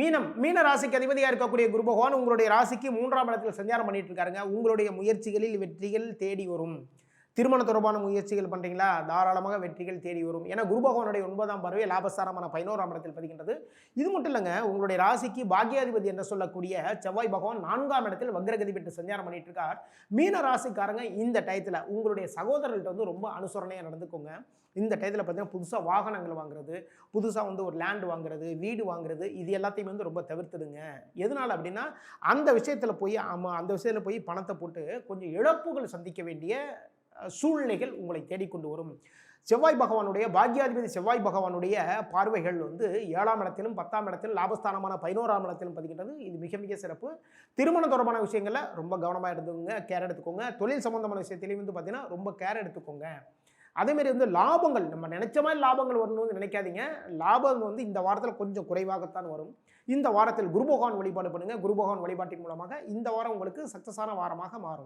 மீன ராசிக்கு அதிபதியாக இருக்கக்கூடிய குரு பகவான் உங்களுடைய ராசிக்கு 3ஆம் இடத்தில் சஞ்சாரம் பண்ணிட்டு இருக்காருங்க. உங்களுடைய முயற்சிகளில் வெற்றிகள் தேடி வரும். திருமண தொடர்பான முயற்சிகள் பண்ணுறீங்களா, தாராளமாக வெற்றிகள் தேடி வரும். ஏன்னா குரு பகவானுடைய 9ஆம் பார்வை லாபஸ்தானமான 11ஆம் இடத்தில் பதிக்கின்றது. இது மட்டும் இல்லைங்க, உங்களுடைய ராசிக்கு பாக்யாதிபதி என்று சொல்லக்கூடிய செவ்வாய் பகவான் 4ஆம் இடத்தில் வக்ரகதி பெற்று சஞ்சாரம் பண்ணிட்டு இருக்கார். மீன ராசிக்காரங்க இந்த டயத்தில் உங்களுடைய சகோதரர்கள்ட்ட வந்து ரொம்ப அனுசரணையாக நடந்துக்கோங்க. இந்த டயத்தில் பார்த்தீங்கன்னா புதுசாக வாகனங்கள் வாங்குறது, புதுசாக வந்து ஒரு லேண்ட் வாங்குறது, வீடு வாங்குறது, இது எல்லாத்தையுமே வந்து ரொம்ப தவிர்த்துடுங்க. எதனால் அப்படின்னா அந்த விஷயத்தில் போய் பணத்தை போட்டு கொஞ்சம் இழப்புகள் சந்திக்க வேண்டிய சூழ்நிலைகள் உங்களை தேடிக்கொண்டு வரும். செவ்வாய் பகவானுடைய பாக்யாதிபதி செவ்வாய் பகவானுடைய பார்வைகள் வந்து 7ஆம் இடத்திலும் 10ஆம் இடத்திலும் லாபஸ்தானமான 11ஆம் இடத்திலும் பதிக்கின்றது. இது மிக மிக சிறப்பு. திருமண தொடர்பான விஷயங்களில் ரொம்ப கவனமாக இருந்துக்கோங்க, கேர் எடுத்துக்கோங்க. தொழில் சம்பந்தமான விஷயத்திலையும் வந்து பார்த்தீங்கன்னா ரொம்ப கேர் எடுத்துக்கோங்க. அதேமாரி வந்து லாபங்கள் நம்ம நினைச்ச மாதிரி லாபங்கள் வரணும்னு நினைக்காதீங்க. லாபம் வந்து இந்த வாரத்தில் கொஞ்சம் குறைவாகத்தான் வரும். இந்த வாரத்தில் குரு பகவான் வழிபாடு பண்ணுங்க. குரு பகவான் வழிபாட்டின் மூலமாக இந்த வாரம் உங்களுக்கு சக்சஸான வாரமாக மாறும்.